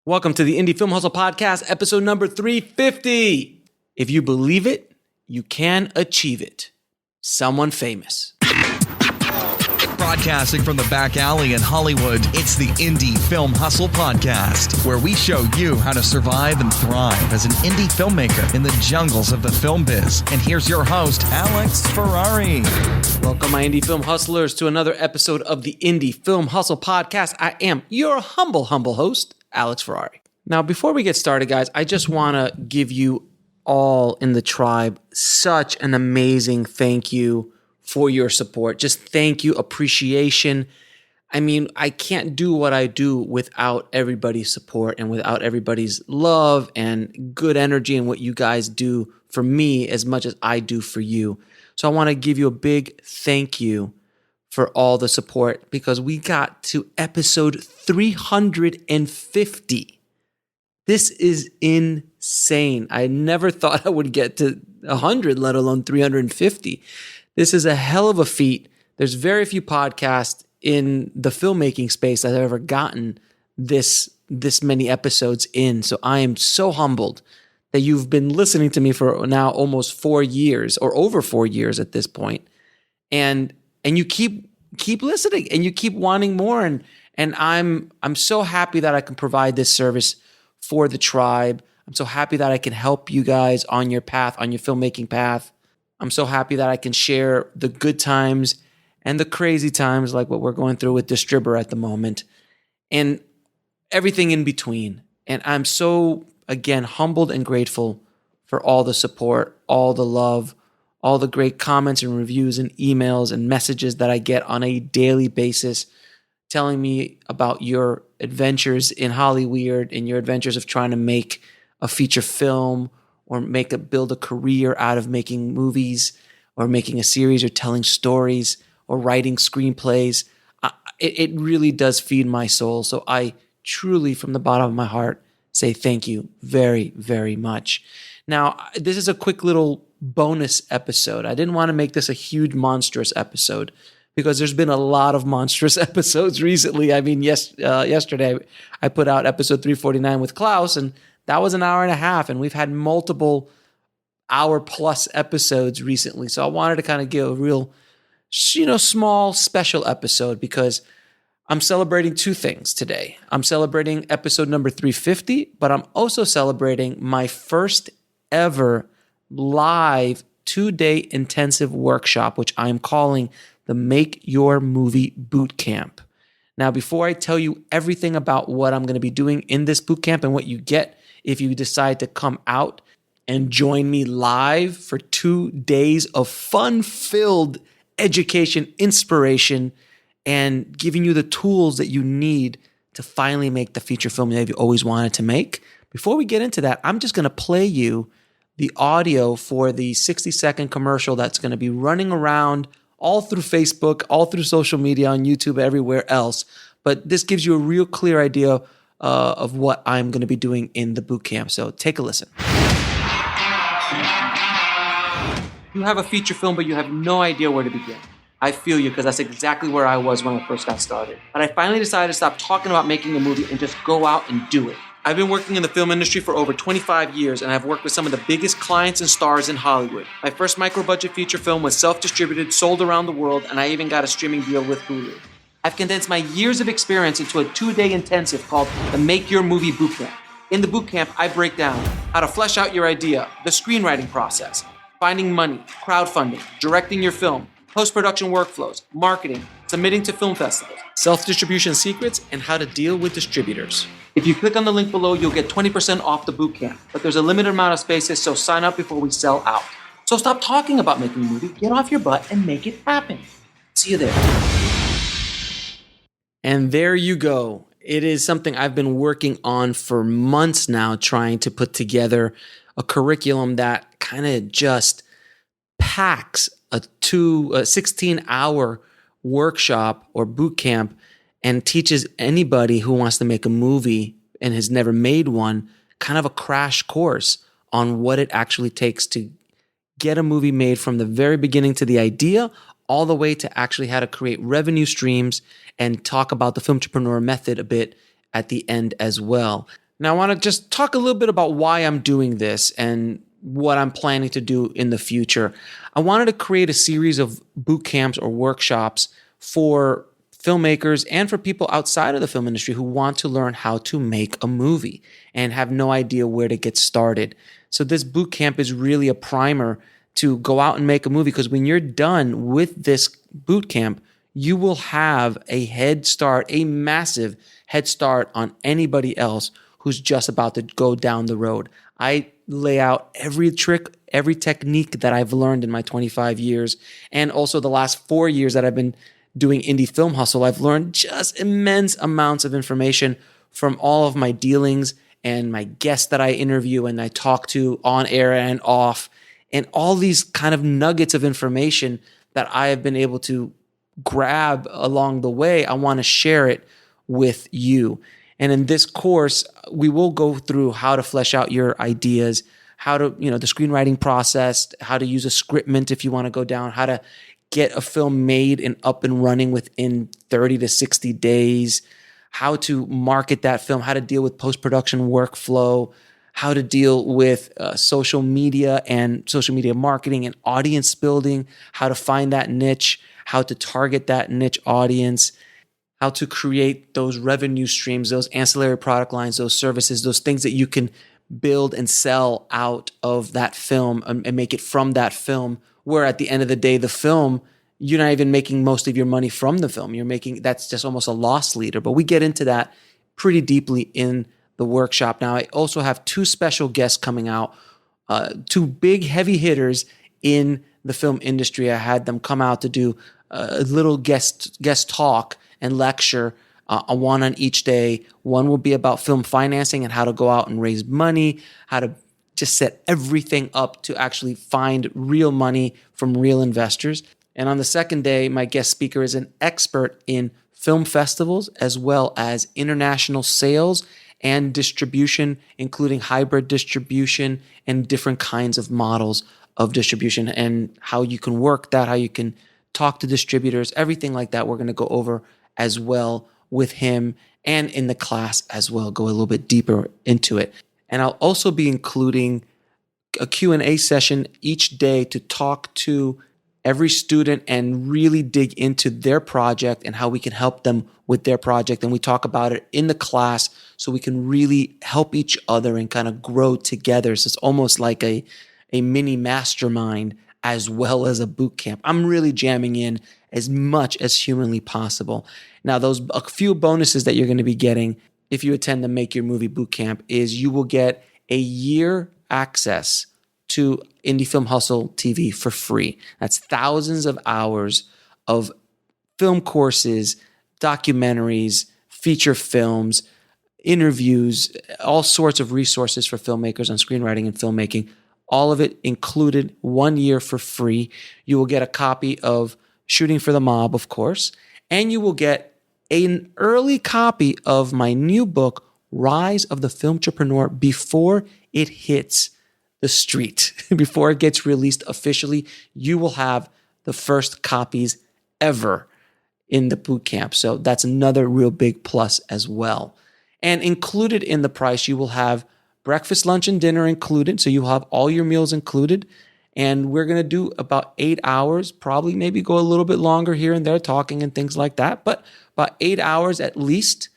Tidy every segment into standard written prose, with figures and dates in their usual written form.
Welcome to the Indie Film Hustle Podcast, episode number 350. If you believe it, you can achieve it. Someone famous. Broadcasting from the back alley in Hollywood, it's the Indie Film Hustle Podcast, where we show you how to survive and thrive as an indie filmmaker in the jungles of the film biz. And here's your host, Alex Ferrari. Welcome, my Indie Film Hustlers, to another episode of the Indie Film Hustle Podcast. I am your humble host, Alex Ferrari. Now, before we get started, guys, I just want to give you all in the tribe such an amazing thank you for your support. Just thank you, appreciation. I mean, I can't do what I do without everybody's support and without everybody's love and good energy and what you guys do for me as much as I do for you. So I want to give you a big thank you for all the support because we got to episode 350. This is insane. I never thought I would get to 100, let alone 350. This is a hell of a feat. There's very few podcasts in the filmmaking space that have ever gotten this many episodes in. So I am so humbled that you've been listening to me for now almost 4 years or over 4 years at this point. And you keep listening and you keep wanting more. And I'm so happy that I can provide this service for the tribe. I'm so happy that I can help you guys on your path, on your filmmaking path. I'm so happy that I can share the good times and the crazy times like what we're going through with Distributor at the moment and everything in between. And I'm so, again, humbled and grateful for all the support, all the love, all the great comments and reviews and emails and messages that I get on a daily basis telling me about your adventures in Hollywood and your adventures of trying to make a feature film or build a career out of making movies or making a series or telling stories or writing screenplays. It really does feed my soul. So I truly, from the bottom of my heart, say thank you very, very much. Now, this is a quick little bonus episode. I didn't want to make this a huge, monstrous episode because there's been a lot of monstrous episodes recently. I mean, yesterday I put out episode 349 with Klaus, and that was an hour and a half, and we've had multiple hour-plus episodes recently. So I wanted to kind of give a real, small, special episode because I'm celebrating two things today. I'm celebrating episode number 350, but I'm also celebrating my first ever live 2-day intensive workshop, which I'm calling the Make Your Movie Bootcamp. Now, before I tell you everything about what I'm going to be doing in this bootcamp and what you get if you decide to come out and join me live for 2 days of fun-filled education, inspiration, and giving you the tools that you need to finally make the feature film that you've always wanted to make. Before we get into that, I'm just going to play you the audio for the 60-second commercial that's going to be running around all through Facebook, all through social media, on YouTube, everywhere else. But this gives you a real clear idea of what I'm going to be doing in the bootcamp. So take a listen. You have a feature film, but you have no idea where to begin. I feel you because that's exactly where I was when I first got started. But I finally decided to stop talking about making a movie and just go out and do it. I've been working in the film industry for over 25 years, and I've worked with some of the biggest clients and stars in Hollywood. My first micro-budget feature film was self-distributed, sold around the world, and I even got a streaming deal with Hulu. I've condensed my years of experience into a 2-day intensive called the Make Your Movie Bootcamp. In the bootcamp, I break down how to flesh out your idea, the screenwriting process, finding money, crowdfunding, directing your film, post-production workflows, marketing, submitting to film festivals, self-distribution secrets, and how to deal with distributors. If you click on the link below, you'll get 20% off the bootcamp, but there's a limited amount of spaces, so sign up before we sell out. So stop talking about making a movie, get off your butt, and make it happen. See you there. And there you go. It is something I've been working on for months now, trying to put together a curriculum that kind of just packs a 16-hour workshop or boot camp and teaches anybody who wants to make a movie and has never made one kind of a crash course on what it actually takes to get a movie made from the very beginning to the idea all the way to actually how to create revenue streams and talk about the filmtrepreneur method a bit at the end as well. Now, I want to just talk a little bit about why I'm doing this and what I'm planning to do in the future. I wanted to create a series of boot camps or workshops for filmmakers and for people outside of the film industry who want to learn how to make a movie and have no idea where to get started. So this boot camp is really a primer to go out and make a movie, because when you're done with this boot camp, you will have a head start, a massive head start on anybody else who's just about to go down the road. I lay out every trick, every technique that I've learned in my 25 years, and also the last 4 years that I've been doing Indie Film Hustle. I've learned just immense amounts of information from all of my dealings and my guests that I interview and I talk to on air and off, and all these kind of nuggets of information that I have been able to grab along the way. I want to share it with you. And in this course, we will go through how to flesh out your ideas, how to, the screenwriting process, how to use a scriptment if you want to go down, how to get a film made and up and running within 30 to 60 days, how to market that film, how to deal with post-production workflow, how to deal with social media and social media marketing and audience building, how to find that niche, how to target that niche audience, how to create those revenue streams, those ancillary product lines, those services, those things that you can build and sell out of that film and make it from that film, where at the end of the day, the film, you're not even making most of your money from the film. That's just almost a loss leader. But we get into that pretty deeply in the workshop. Now, I also have two special guests coming out, two big heavy hitters in the film industry. I had them come out to do a little guest talk and lecture, one on each day. One will be about film financing and how to go out and raise money, how to just set everything up to actually find real money from real investors. And on the second day, my guest speaker is an expert in film festivals as well as international sales and distribution, including hybrid distribution and different kinds of models of distribution and how you can work that, how you can talk to distributors, everything like that. We're going to go over as well with him and in the class as well, go a little bit deeper into it. And I'll also be including a Q&A session each day to talk to every student and really dig into their project and how we can help them with their project. And we talk about it in the class so we can really help each other and kind of grow together. So it's almost like a mini mastermind as well as a boot camp. I'm really jamming in as much as humanly possible. Now, a few bonuses that you're going to be getting if you attend the Make Your Movie Bootcamp is you will get a year access to Indie Film Hustle TV for free. That's thousands of hours of film courses, documentaries, feature films, interviews, all sorts of resources for filmmakers on screenwriting and filmmaking. All of it included, 1 year for free. You will get a copy of Shooting for the Mob, of course, and you will get an early copy of my new book, Rise of the Filmtrepreneur, before it hits the street, before it gets released officially. You will have the first copies ever in the bootcamp. So that's another real big plus as well. And included in the price, you will have breakfast, lunch, and dinner included. So you'll have all your meals included. And we're going to do about 8 hours, probably maybe go a little bit longer here and there, talking and things like that. But about 8 hours at least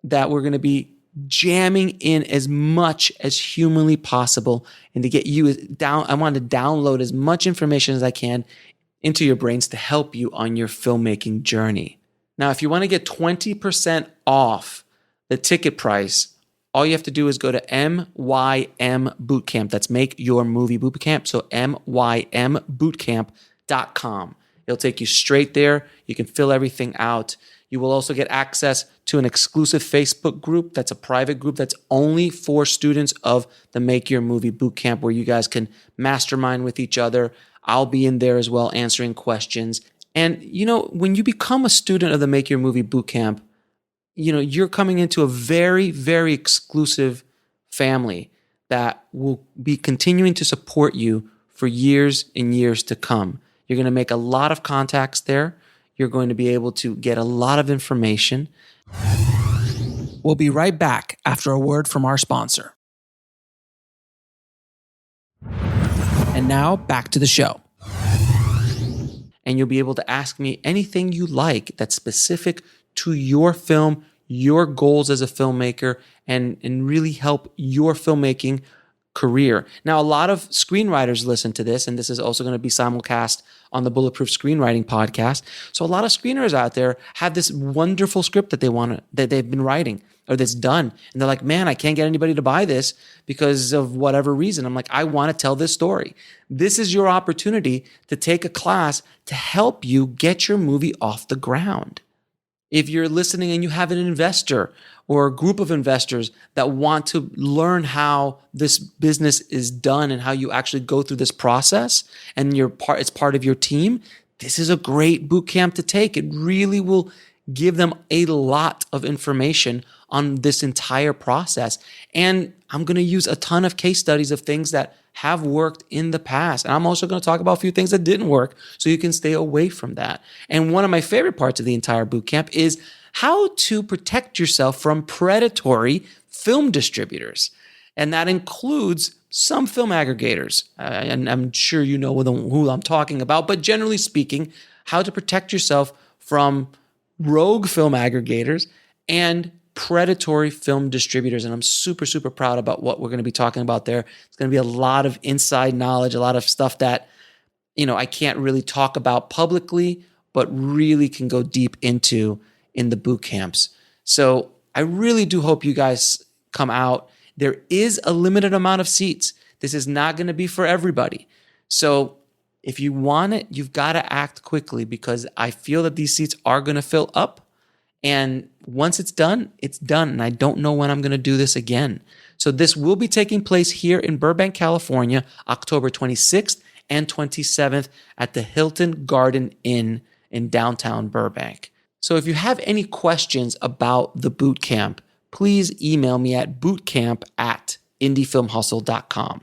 that we're going to be jamming in as much as humanly possible. And to get you down, I want to download as much information as I can into your brains to help you on your filmmaking journey. Now, if you want to get 20% off the ticket price, all you have to do is go to MYM Bootcamp. That's Make Your Movie Bootcamp. So MYMBootcamp.com. It'll take you straight there. You can fill everything out. You will also get access to an exclusive Facebook group. That's a private group that's only for students of the Make Your Movie Bootcamp, where you guys can mastermind with each other. I'll be in there as well answering questions. And, when you become a student of the Make Your Movie Bootcamp, you're coming into a very, very exclusive family that will be continuing to support you for years and years to come. You're going to make a lot of contacts there. You're going to be able to get a lot of information. We'll be right back after a word from our sponsor. And now back to the show. And you'll be able to ask me anything you like that's specific to your film, your goals as a filmmaker, and really help your filmmaking career. Now, a lot of screenwriters listen to this, and this is also going to be simulcast on the Bulletproof Screenwriting podcast. So a lot of screenwriters out there have this wonderful script that they've been writing or that's done. And they're like, man, I can't get anybody to buy this because of whatever reason. I'm like, I want to tell this story. This is your opportunity to take a class to help you get your movie off the ground. If you're listening and you have an investor or a group of investors that want to learn how this business is done and how you actually go through this process and it's part of your team, this is a great boot camp to take. It really will give them a lot of information on this entire process. And I'm going to use a ton of case studies of things that have worked in the past. And I'm also going to talk about a few things that didn't work so you can stay away from that. And one of my favorite parts of the entire bootcamp is how to protect yourself from predatory film distributors. And that includes some film aggregators. And I'm sure you know who I'm talking about, but generally speaking, how to protect yourself from rogue film aggregators and predatory film distributors. And I'm super, super proud about what we're going to be talking about there. It's going to be a lot of inside knowledge, a lot of stuff that, I can't really talk about publicly, but really can go deep into in the boot camps. So I really do hope you guys come out. There is a limited amount of seats. This is not going to be for everybody. So if you want it, you've got to act quickly because I feel that these seats are going to fill up. And once it's done, it's done. And I don't know when I'm going to do this again. So this will be taking place here in Burbank, California, October 26th and 27th at the Hilton Garden Inn in downtown Burbank. So if you have any questions about the boot camp, please email me at bootcamp@indiefilmhustle.com.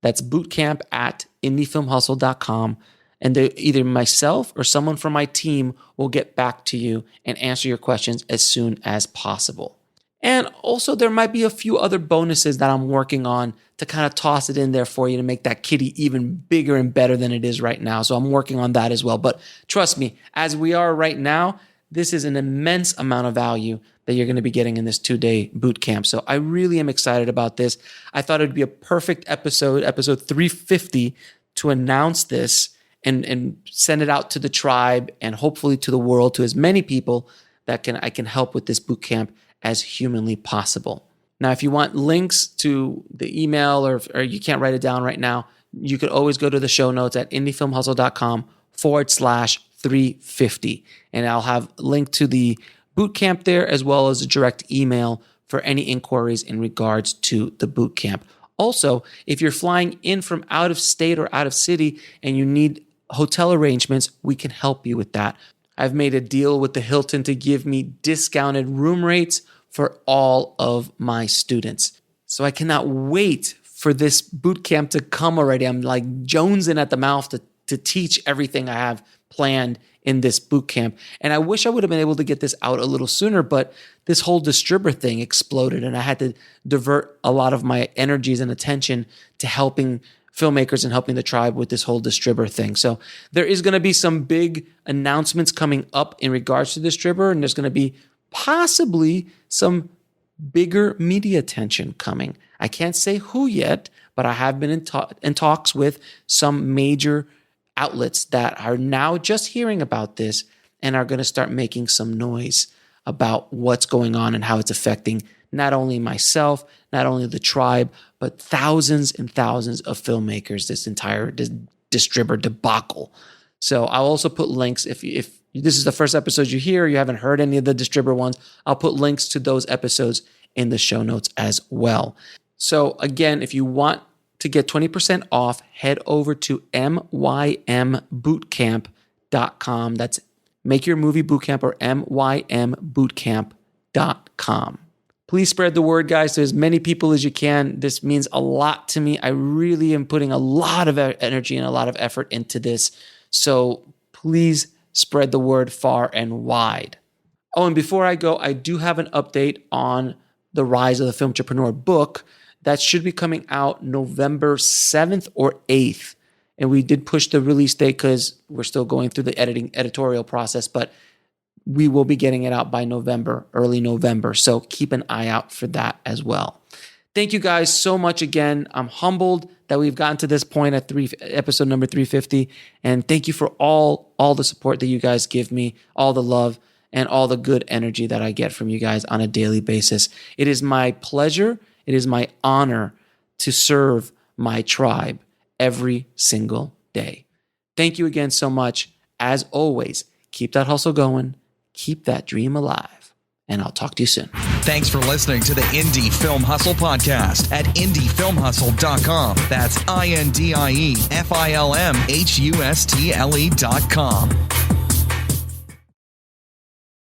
That's bootcamp@indiefilmhustle.com. And either myself or someone from my team will get back to you and answer your questions as soon as possible. And also there might be a few other bonuses that I'm working on to kind of toss it in there for you to make that kitty even bigger and better than it is right now. So I'm working on that as well. But trust me, as we are right now, this is an immense amount of value that you're going to be getting in this 2-day boot camp. So I really am excited about this. I thought it'd be a perfect episode 350, to announce this and send it out to the tribe and hopefully to the world, to as many people that I can help with this boot camp as humanly possible. Now, if you want links to the email or you can't write it down right now, you could always go to the show notes at indiefilmhustle.com/350. And I'll have a link to the boot camp there as well as a direct email for any inquiries in regards to the boot camp. Also, if you're flying in from out of state or out of city and you need hotel arrangements, we can help you with that. I've made a deal with the Hilton to give me discounted room rates for all of my students. So I cannot wait for this boot camp to come already. I'm like jonesing at the mouth to teach everything I have planned in this boot camp. And I wish I would have been able to get this out a little sooner, but this whole distributor thing exploded and I had to divert a lot of my energies and attention to helping filmmakers and helping the tribe with this whole distributor thing. So there is going to be some big announcements coming up in regards to distributor, and there's going to be possibly some bigger media attention coming. I can't say who yet, but I have been in talks with some major outlets that are now just hearing about this and are going to start making some noise about what's going on and how it's affecting not only myself, not only the tribe, but thousands and thousands of filmmakers, this entire distributor debacle. So I'll also put links. If this is the first episode you hear, you haven't heard any of the distributor ones, I'll put links to those episodes in the show notes as well. So again, if you want to get 20% off, head over to mymbootcamp.com. That's Make Your Movie Bootcamp, or mymbootcamp.com. Please spread the word, guys, to as many people as you can. This means a lot to me. I really am putting a lot of energy and a lot of effort into this. So please spread the word far and wide. Oh, and before I go, I do have an update on the Rise of the Film Entrepreneur book that should be coming out November 7th or 8th. And we did push the release date because we're still going through the editorial process, but we will be getting it out by November, early November. So keep an eye out for that as well. Thank you guys so much again. I'm humbled that we've gotten to this point at episode number 350. And thank you for all the support that you guys give me, all the love and all the good energy that I get from you guys on a daily basis. It is my pleasure. It is my honor to serve my tribe every single day. Thank you again so much. As always, keep that hustle going, keep that dream alive, and I'll talk to you soon. Thanks for listening to the Indie Film Hustle podcast at indiefilmhustle.com. That's INDIEFILMHUSTLE.com.